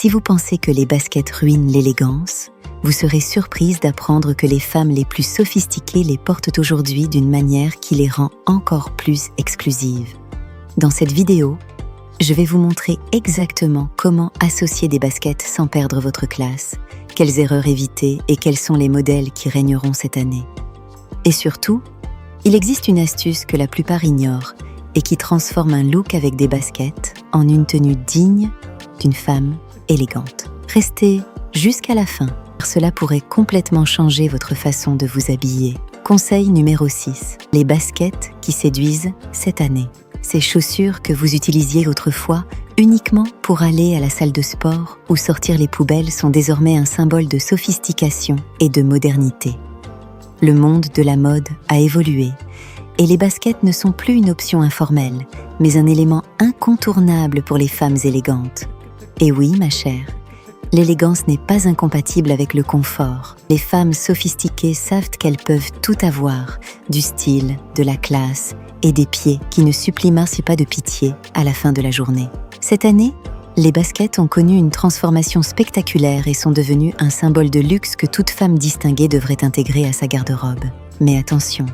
Si vous pensez que les baskets ruinent l'élégance, vous serez surprise d'apprendre que les femmes les plus sophistiquées les portent aujourd'hui d'une manière qui les rend encore plus exclusives. Dans cette vidéo, je vais vous montrer exactement comment associer des baskets sans perdre votre classe, quelles erreurs éviter et quels sont les modèles qui régneront cette année. Et surtout, il existe une astuce que la plupart ignorent et qui transforme un look avec des baskets en une tenue digne d'une femme élégante. Restez jusqu'à la fin, car cela pourrait complètement changer votre façon de vous habiller. Conseil numéro 6. Les baskets qui séduisent cette année. Ces chaussures que vous utilisiez autrefois uniquement pour aller à la salle de sport ou sortir les poubelles sont désormais un symbole de sophistication et de modernité. Le monde de la mode a évolué et les baskets ne sont plus une option informelle, mais un élément incontournable pour les femmes élégantes. Et oui, ma chère, l'élégance n'est pas incompatible avec le confort. Les femmes sophistiquées savent qu'elles peuvent tout avoir, du style, de la classe et des pieds qui ne supplient merci pas de pitié à la fin de la journée. Cette année, les baskets ont connu une transformation spectaculaire et sont devenues un symbole de luxe que toute femme distinguée devrait intégrer à sa garde-robe. Mais attention,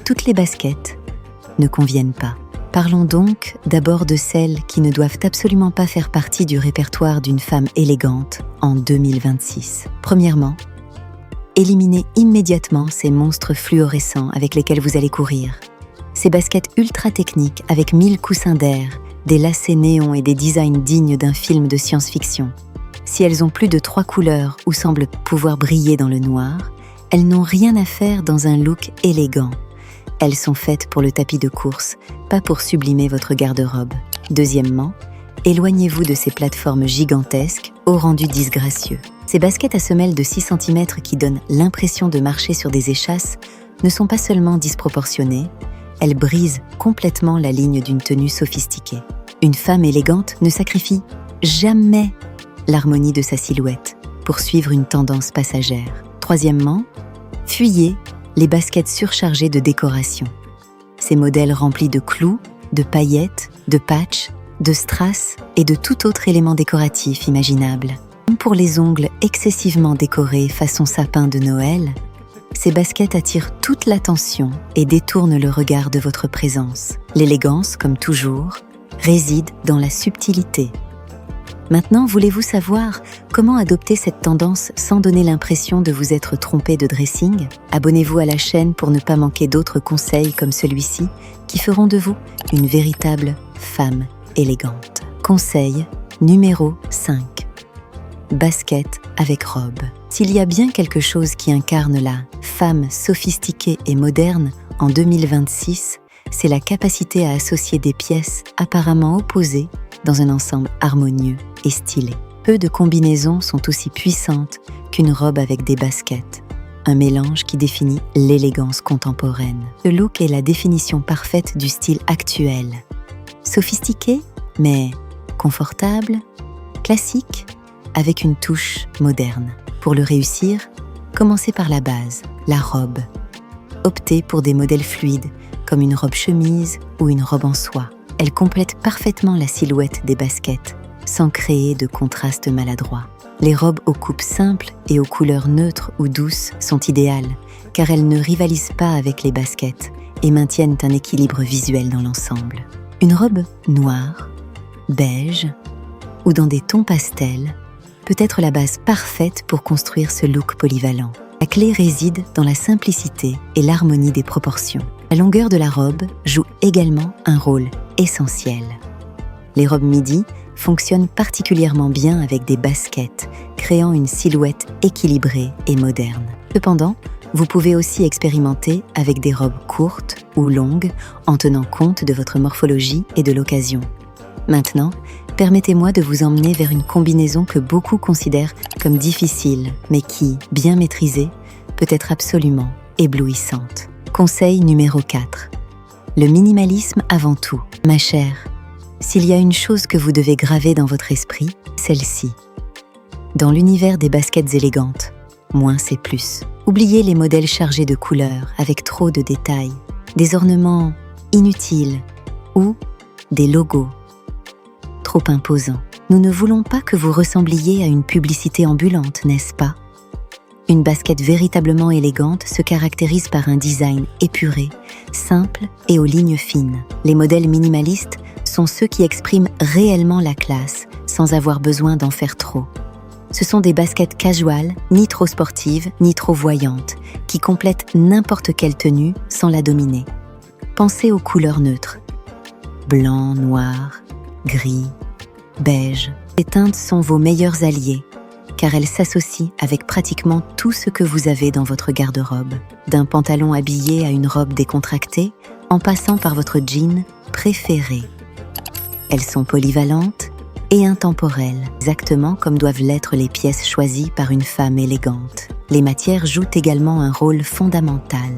toutes les baskets ne conviennent pas. Parlons donc d'abord de celles qui ne doivent absolument pas faire partie du répertoire d'une femme élégante en 2026. Premièrement, éliminez immédiatement ces monstres fluorescents avec lesquels vous allez courir. Ces baskets ultra techniques avec 1000 coussins d'air, des lacets néons et des designs dignes d'un film de science-fiction. Si elles ont plus de 3 couleurs ou semblent pouvoir briller dans le noir, elles n'ont rien à faire dans un look élégant. Elles sont faites pour le tapis de course, pas pour sublimer votre garde-robe. Deuxièmement, éloignez-vous de ces plateformes gigantesques au rendu disgracieux. Ces baskets à semelles de 6 cm qui donnent l'impression de marcher sur des échasses ne sont pas seulement disproportionnées, elles brisent complètement la ligne d'une tenue sophistiquée. Une femme élégante ne sacrifie jamais l'harmonie de sa silhouette pour suivre une tendance passagère. Troisièmement, fuyez les baskets surchargées de décoration. Ces modèles remplis de clous, de paillettes, de patchs, de strass et de tout autre élément décoratif imaginable. Comme pour les ongles excessivement décorés façon sapin de Noël, ces baskets attirent toute l'attention et détournent le regard de votre présence. L'élégance, comme toujours, réside dans la subtilité. Maintenant, voulez-vous savoir comment adopter cette tendance sans donner l'impression de vous être trompé de dressing? Abonnez-vous à la chaîne pour ne pas manquer d'autres conseils comme celui-ci qui feront de vous une véritable femme élégante. Conseil numéro 5. Basket avec robe. S'il y a bien quelque chose qui incarne la femme sophistiquée et moderne en 2026, c'est la capacité à associer des pièces apparemment opposées dans un ensemble harmonieux et stylé. Peu de combinaisons sont aussi puissantes qu'une robe avec des baskets, un mélange qui définit l'élégance contemporaine. Ce look est la définition parfaite du style actuel. Sophistiqué, mais confortable, classique, avec une touche moderne. Pour le réussir, commencez par la base, la robe. Optez pour des modèles fluides, comme une robe chemise ou une robe en soie. Elle complète parfaitement la silhouette des baskets, sans créer de contraste maladroit. Les robes aux coupes simples et aux couleurs neutres ou douces sont idéales, car elles ne rivalisent pas avec les baskets et maintiennent un équilibre visuel dans l'ensemble. Une robe noire, beige ou dans des tons pastels peut être la base parfaite pour construire ce look polyvalent. La clé réside dans la simplicité et l'harmonie des proportions. La longueur de la robe joue également un rôle essentiel. Les robes midi fonctionnent particulièrement bien avec des baskets, créant une silhouette équilibrée et moderne. Cependant, vous pouvez aussi expérimenter avec des robes courtes ou longues en tenant compte de votre morphologie et de l'occasion. Maintenant, permettez-moi de vous emmener vers une combinaison que beaucoup considèrent comme difficile, mais qui, bien maîtrisée, peut être absolument éblouissante. Conseil numéro 4. Le minimalisme avant tout. Ma chère, s'il y a une chose que vous devez graver dans votre esprit, celle-ci. Dans l'univers des baskets élégantes, moins c'est plus. Oubliez les modèles chargés de couleurs avec trop de détails, des ornements inutiles ou des logos trop imposants. Nous ne voulons pas que vous ressembliez à une publicité ambulante, n'est-ce pas? Une basket véritablement élégante se caractérise par un design épuré, simple et aux lignes fines. Les modèles minimalistes sont ceux qui expriment réellement la classe, sans avoir besoin d'en faire trop. Ce sont des baskets casuales, ni trop sportives, ni trop voyantes, qui complètent n'importe quelle tenue sans la dominer. Pensez aux couleurs neutres. Blanc, noir, gris, beige. Ces teintes sont vos meilleurs alliés, car elles s'associent avec pratiquement tout ce que vous avez dans votre garde-robe. D'un pantalon habillé à une robe décontractée, en passant par votre jean préféré. Elles sont polyvalentes et intemporelles, exactement comme doivent l'être les pièces choisies par une femme élégante. Les matières jouent également un rôle fondamental.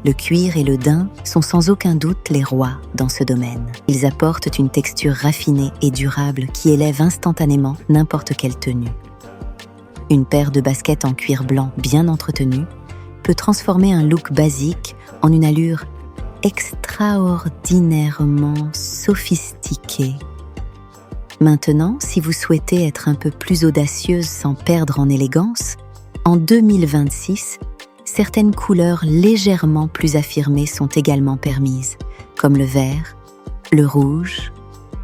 Le cuir et le daim sont sans aucun doute les rois dans ce domaine. Ils apportent une texture raffinée et durable qui élève instantanément n'importe quelle tenue. Une paire de baskets en cuir blanc bien entretenue peut transformer un look basique en une allure extraordinairement sophistiquée. Maintenant, si vous souhaitez être un peu plus audacieuse sans perdre en élégance, en 2026, certaines couleurs légèrement plus affirmées sont également permises, comme le vert, le rouge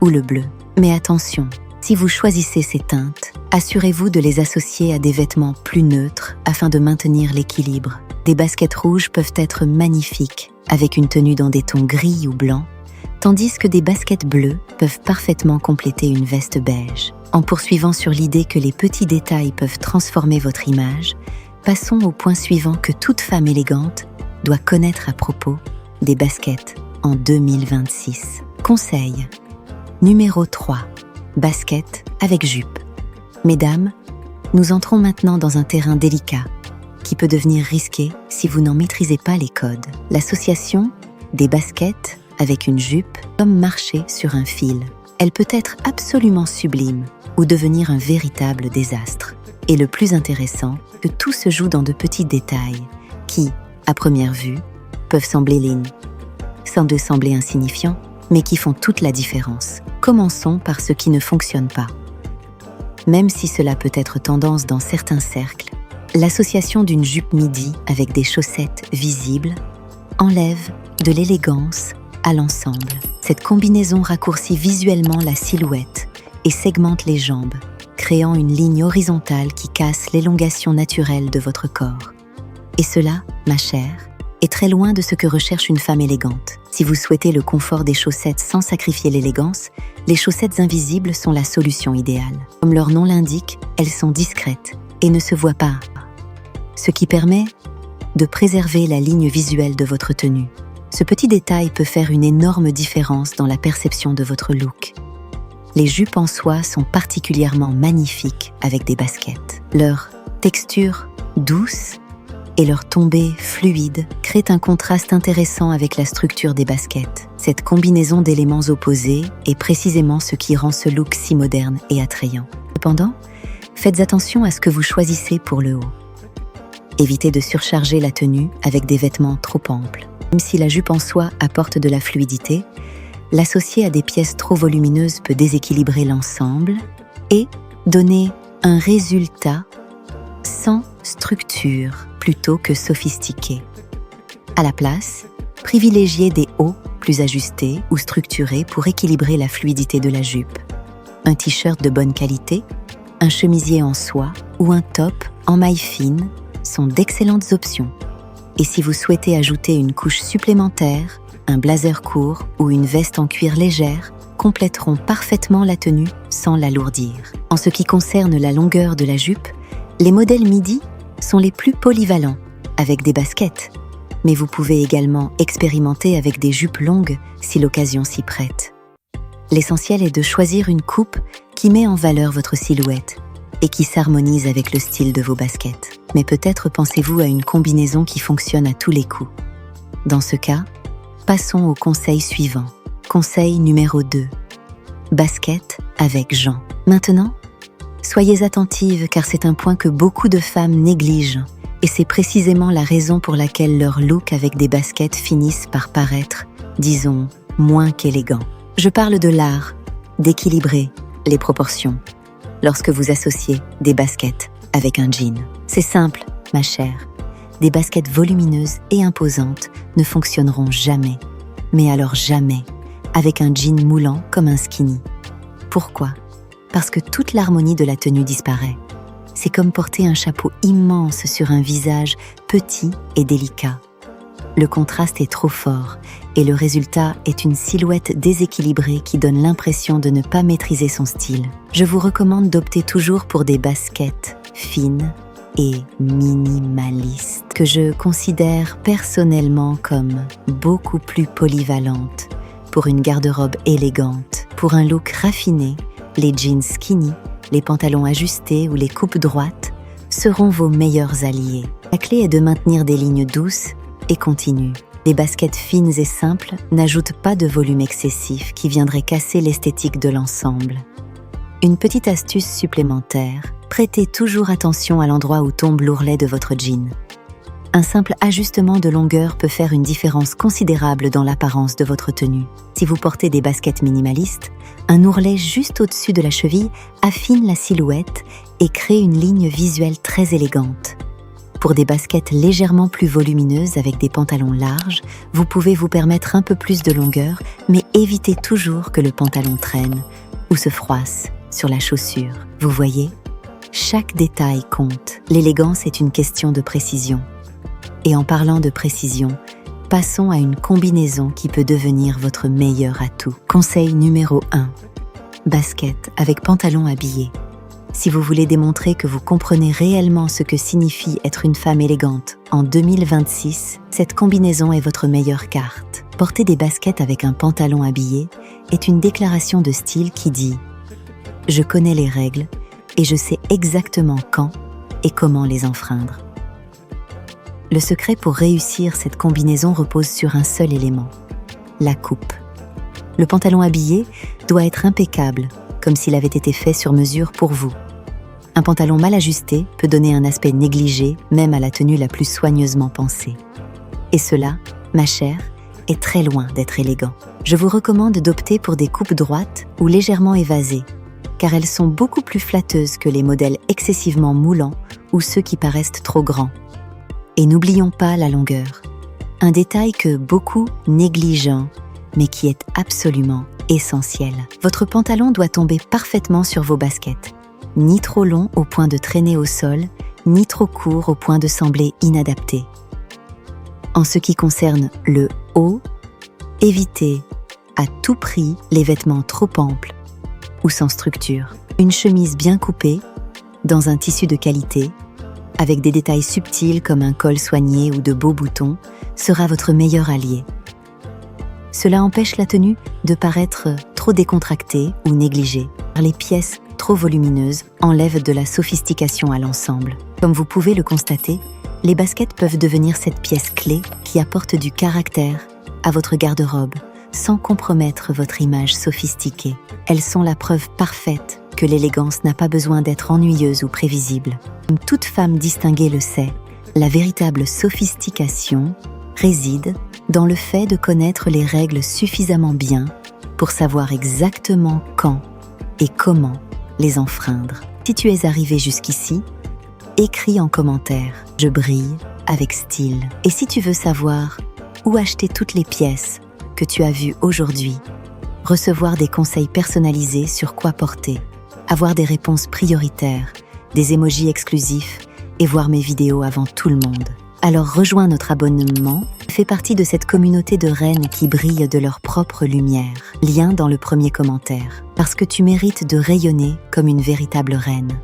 ou le bleu. Mais attention, si vous choisissez ces teintes, assurez-vous de les associer à des vêtements plus neutres afin de maintenir l'équilibre. Des baskets rouges peuvent être magnifiques, avec une tenue dans des tons gris ou blancs, tandis que des baskets bleues peuvent parfaitement compléter une veste beige. En poursuivant sur l'idée que les petits détails peuvent transformer votre image, passons au point suivant que toute femme élégante doit connaître à propos des baskets en 2026. Conseil numéro 3. Basket avec jupe. Mesdames, nous entrons maintenant dans un terrain délicat qui peut devenir risqué si vous n'en maîtrisez pas les codes. L'association des baskets avec une jupe comme marcher sur un fil. Elle peut être absolument sublime ou devenir un véritable désastre. Et le plus intéressant, que tout se joue dans de petits détails qui, à première vue, peuvent sembler insignifiants, mais qui font toute la différence. Commençons par ce qui ne fonctionne pas. Même si cela peut être tendance dans certains cercles, l'association d'une jupe midi avec des chaussettes visibles enlève de l'élégance à l'ensemble. Cette combinaison raccourcit visuellement la silhouette et segmente les jambes, créant une ligne horizontale qui casse l'élongation naturelle de votre corps. Et cela, ma chère, est très loin de ce que recherche une femme élégante. Si vous souhaitez le confort des chaussettes sans sacrifier l'élégance, les chaussettes invisibles sont la solution idéale. Comme leur nom l'indique, elles sont discrètes et ne se voient pas, ce qui permet de préserver la ligne visuelle de votre tenue. Ce petit détail peut faire une énorme différence dans la perception de votre look. Les jupes en soie sont particulièrement magnifiques avec des baskets. Leur texture douce et leur tombée fluide créent un contraste intéressant avec la structure des baskets. Cette combinaison d'éléments opposés est précisément ce qui rend ce look si moderne et attrayant. Cependant, faites attention à ce que vous choisissez pour le haut. Évitez de surcharger la tenue avec des vêtements trop amples. Même si la jupe en soie apporte de la fluidité, l'associer à des pièces trop volumineuses peut déséquilibrer l'ensemble et donner un résultat sans structure plutôt que sophistiqué. À la place, privilégiez des hauts plus ajustés ou structurés pour équilibrer la fluidité de la jupe. Un t-shirt de bonne qualité, un chemisier en soie ou un top en maille fine sont d'excellentes options. Et si vous souhaitez ajouter une couche supplémentaire, un blazer court ou une veste en cuir légère compléteront parfaitement la tenue sans l'alourdir. En ce qui concerne la longueur de la jupe, les modèles midi sont les plus polyvalents, avec des baskets. Mais vous pouvez également expérimenter avec des jupes longues si l'occasion s'y prête. L'essentiel est de choisir une coupe qui met en valeur votre silhouette et qui s'harmonise avec le style de vos baskets. Mais peut-être pensez-vous à une combinaison qui fonctionne à tous les coups. Dans ce cas, passons au conseil suivant. Conseil numéro 2. Basket avec Jean. Maintenant, soyez attentives car c'est un point que beaucoup de femmes négligent et c'est précisément la raison pour laquelle leurs looks avec des baskets finissent par paraître, disons, moins qu'élégants. Je parle de l'art d'équilibrer les proportions lorsque vous associez des baskets avec un jean. C'est simple, ma chère. Des baskets volumineuses et imposantes ne fonctionneront jamais, mais alors jamais, avec un jean moulant comme un skinny. Pourquoi ? Parce que toute l'harmonie de la tenue disparaît. C'est comme porter un chapeau immense sur un visage petit et délicat. Le contraste est trop fort et le résultat est une silhouette déséquilibrée qui donne l'impression de ne pas maîtriser son style. Je vous recommande d'opter toujours pour des baskets fines et minimalistes que je considère personnellement comme beaucoup plus polyvalentes pour une garde-robe élégante. Pour un look raffiné, les jeans skinny, les pantalons ajustés ou les coupes droites seront vos meilleurs alliés. La clé est de maintenir des lignes douces et continues. Les baskets fines et simples n'ajoutent pas de volume excessif qui viendrait casser l'esthétique de l'ensemble. Une petite astuce supplémentaire, prêtez toujours attention à l'endroit où tombe l'ourlet de votre jean. Un simple ajustement de longueur peut faire une différence considérable dans l'apparence de votre tenue. Si vous portez des baskets minimalistes, un ourlet juste au-dessus de la cheville affine la silhouette et crée une ligne visuelle très élégante. Pour des baskets légèrement plus volumineuses avec des pantalons larges, vous pouvez vous permettre un peu plus de longueur, mais évitez toujours que le pantalon traîne ou se froisse sur la chaussure. Vous voyez ? Chaque détail compte. L'élégance est une question de précision. Et en parlant de précision, passons à une combinaison qui peut devenir votre meilleur atout. Conseil numéro 1. Basket avec pantalon habillé. Si vous voulez démontrer que vous comprenez réellement ce que signifie être une femme élégante en 2026, cette combinaison est votre meilleure carte. Porter des baskets avec un pantalon habillé est une déclaration de style qui dit « Je connais les règles et je sais exactement quand et comment les enfreindre ». Le secret pour réussir cette combinaison repose sur un seul élément, la coupe. Le pantalon habillé doit être impeccable, comme s'il avait été fait sur mesure pour vous. Un pantalon mal ajusté peut donner un aspect négligé, même à la tenue la plus soigneusement pensée. Et cela, ma chère, est très loin d'être élégant. Je vous recommande d'opter pour des coupes droites ou légèrement évasées, car elles sont beaucoup plus flatteuses que les modèles excessivement moulants ou ceux qui paraissent trop grands. Et n'oublions pas la longueur, un détail que beaucoup négligent, mais qui est absolument essentiel. Votre pantalon doit tomber parfaitement sur vos baskets, ni trop long au point de traîner au sol, ni trop court au point de sembler inadapté. En ce qui concerne le haut, évitez à tout prix les vêtements trop amples ou sans structure. Une chemise bien coupée, dans un tissu de qualité, avec des détails subtils comme un col soigné ou de beaux boutons, sera votre meilleur allié. Cela empêche la tenue de paraître trop décontractée ou négligée, car les pièces trop volumineuses enlèvent de la sophistication à l'ensemble. Comme vous pouvez le constater, les baskets peuvent devenir cette pièce clé qui apporte du caractère à votre garde-robe, sans compromettre votre image sophistiquée. Elles sont la preuve parfaite que l'élégance n'a pas besoin d'être ennuyeuse ou prévisible. Comme toute femme distinguée le sait, la véritable sophistication réside dans le fait de connaître les règles suffisamment bien pour savoir exactement quand et comment les enfreindre. Si tu es arrivé jusqu'ici, écris en commentaire « Je brille avec style ». Et si tu veux savoir où acheter toutes les pièces que tu as vues aujourd'hui, recevoir des conseils personnalisés sur quoi porter, avoir des réponses prioritaires, des emojis exclusifs et voir mes vidéos avant tout le monde. Alors rejoins notre abonnement, fais partie de cette communauté de reines qui brillent de leur propre lumière. Lien dans le premier commentaire. Parce que tu mérites de rayonner comme une véritable reine.